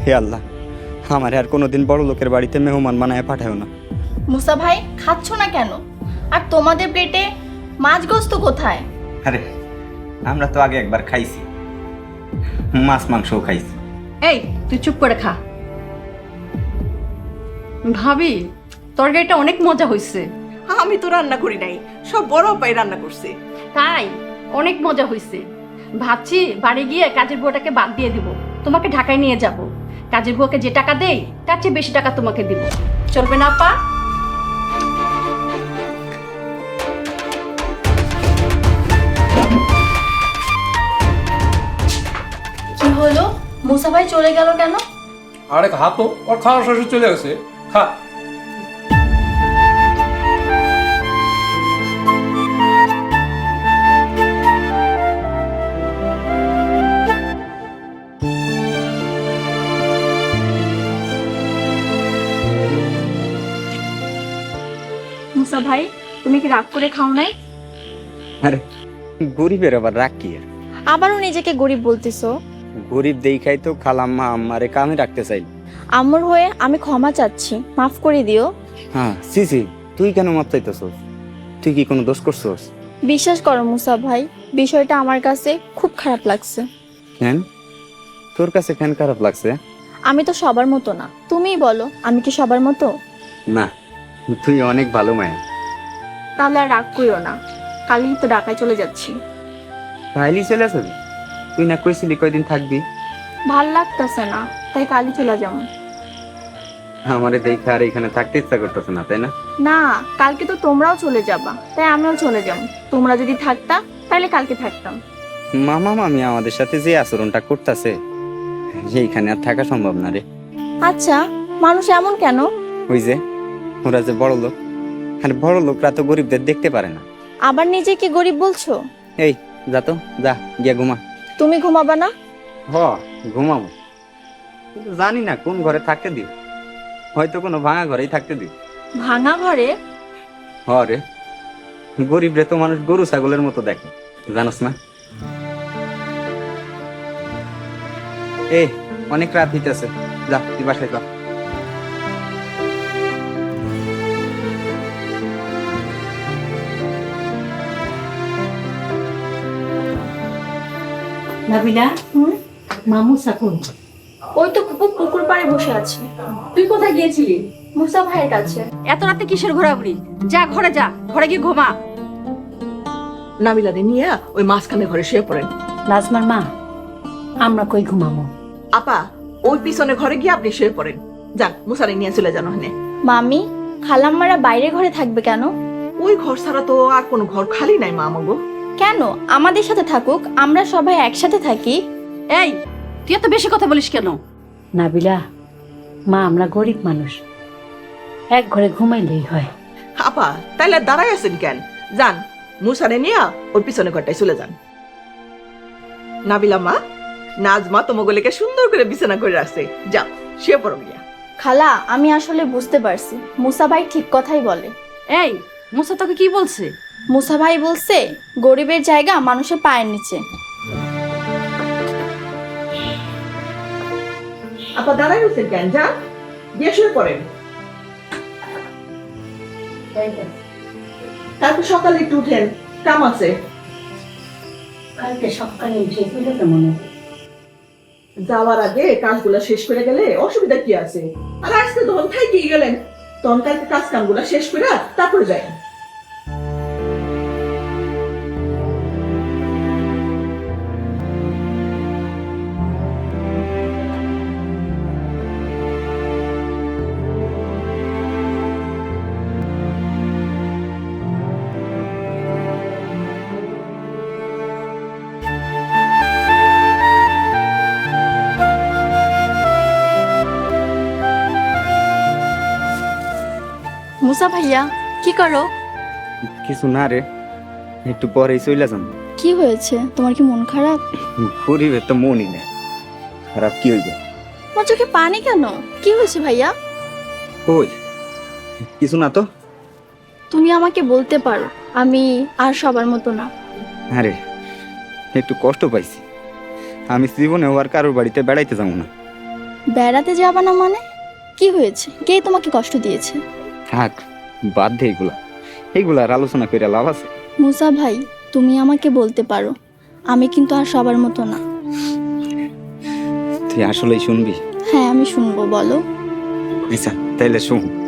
হে আল্লাহ, আমার আর কোনোদিন বড় লোকের বাড়িতে মেহমান বানায় পাঠাও না। মুসা ভাই খাচ্ছ না কেন? আর তোমাদের প্লেটে মাছ গোস্ত কোথায়? আরে আমরা তো আগে একবার খাইছি, মাছ মাংসও খাইছি। এই তুই চুপ করে খা। ভাবি তরকারিটা অনেক মজা হয়েছে। আমি তো রান্না করি নাই, সব বড় আপাই রান্না করছে। তাই অনেক মজা হয়েছে। ভাবছি বাড়ি গিয়ে কাজের বউটাকে বাদ দিয়ে দিব, তোমাকে ঢাকায় নিয়ে যাব। কাজের বউকে যে টাকা দেই তার চেয়ে বেশি টাকা তোমাকে দিব। চলবে না আপা? কি হলো, মুসা ভাই চলে গেল কেন? আরে খা তো, ওর খাওয়ার শেষে চলে গেছে, খা। মুসা ভাই তুমি কি রাগ করে খাও নাই? আরে গরিবের আবার রাগ কি? আবারও নিজেকে গরিব বলতেছো? গরিব দেখাই তো খালাম্মা আমারে কামে রাখতে চাই। আম্মুর হয়ে আমি ক্ষমা চাচ্ছি, মাফ করে দিও। হ্যাঁ সিসি, তুই কেন মাপ চাইতেছস? তুই কি কোনো দোষ করছস? বিশ্বাস করো মুসা ভাই, বিষয়টা আমার কাছে খুব খারাপ লাগছে। কেন তোর কাছে কেন খারাপ লাগছে? আমি তো সবার মতো না, তুমিই বলো আমি কি সবার মতো? না, তুই অনেক ভালো মায়া। তাহলে আর রাগ করিও না, কালই তো ঢাকায় চলে যাচ্ছি। তাইলে চলে আসবি? তুই না কইছিলি কয়দিন থাকবি? ভাল লাগতেছে না, তাই কালই চলে যাবো। আমারে দেখে আর এখানে থাকতে ইচ্ছা করতেছে না, তাই না? না, কালকে তো তোমরাও চলে যাবা, তাই আমিও চলে যাব। তোমরা যদি থাকতা তাহলে কালকে থাকতাম। মামা মামি আমাদের সাথে যে আচরণটা করতেছে, এইখানে আর থাকা সম্ভব না রে। আচ্ছা, মানুষ এমন কেন? ওই যে ওরা যে বড় লোক, আর বড় লোকরা তো গরিবদের দেখতে পারে না। আবার নিজেকে গরিব বলছো? এই যা তো, যা গিয়া ঘুমা। তুমি ঘুমাবা না? হ, ঘুমাবো, কিন্তু জানি না কোন ঘরে থাকতে দিও। হয়তো কোনো ভাঙা ঘরেই থাকতে দিও। ভাঙা ঘরে? হ রে, গরিবরে তো মানুষ গরু ছাগলের মতো দেখে, জানোস না? এই অনেক রাত হইতেছে, যা তুই বাসায় যা। নাবিলা, মামু সাকুন ওই তো খুব পুকুর পাড়ে বসে আছে। তুই কোথায় গিয়েছিলি? মুসা ভাইয়ের কাছে। এত রাতে কিসের ঘোরাঘুরি? যা ঘরে যা, ঘরে গিয়ে ঘুমা। নাবিলারে নিয়ে ওই মাঝখানে ঘরে শুয়ে পড়েন। নাজমার মা, আমরা কই ঘুমাবো? আপা, ওই পিছনে ঘরে গিয়ে আপনি শুয়ে পড়েন। যান, মুসারে নিয়ে চলে যান ওখানে। মামি, খালাম্মারা বাইরে ঘরে থাকবে কেন? ওই ঘর ছাড়া তো আর কোনো ঘর খালি নাই মা আমাগো। কেন, আমাদের সাথে থাকুক, আমরা সবাই একসাথে থাকি। এই তুই এত বেশি কথা বলিস কেন? নাবিলা মা, আমরা গরিব মানুষ, এক ঘরে ঘুমাইলেই হয়। আপা, তাইলে দাঁড়াই আছেন কেন? যান, মুসারে নিয়ে ওই পিছনে ঘরটায় চলে যান। নাবিলা মা, নাজমা তোমাগুলিকে সুন্দর করে বিছানা করে রাখছে, যাও শুয়ে পড়ো গিয়া। খালা, আমি আসলে বুঝতে পারছি, মুসা ভাই ঠিক কথাই বলে। এই মুসা তোকে কি বলছে? মুসা ভাই বলছে গরিবের জায়গা মানুষের পায়ের নিচে। আপা দাঁড়াই আছেন কেন? যান, গিয়ে শুয়ে পড়েন। তারপর সকালে একটু উঠেন, কাম আছে। কালকে সকালে উঠে গেলে কেমন হবে? যাওয়ার আগে কাজগুলা শেষ করে গেলে অসুবিধা কি আছে? আর আজকে তখন থাকি গেলেন, তখন কালকে কাজ কামগুলা শেষ করে তারপরে যাই। মুসা ভাইয়া, কি করো? কিছু না রে, একটু পরেই চলে যাম। কি হয়েছে, তোমার কি মন খারাপ? গরিবের তো মনই নেই, খারাপ কি হইবে? তোমার চোখে পানি কেন? কি হয়েছে ভাইয়া? ওই কিছু না তো। তুমি আমাকে বলতে পারো, আমি আর সবার মতো না। আরে একটু কষ্ট পাইছি, আমি জীবনে আর কারোর বাড়িতে বেড়াইতে যাবো না। বেড়াতে যাবা না মানে? কি হয়েছে? কে তোমাকে কষ্ট দিয়েছে? থাক, বাদ দে এগুলা। এগুলা আর আলোচনা করে লাভ আছে? মুসা ভাই, তুমি আমাকে বলতে পারো, আমি কিন্তু আর সবার মতো না। তুই আসলেই শুনবি? হ্যাঁ, আমি শুনবো, বলো। আচ্ছা তাইলে শুন।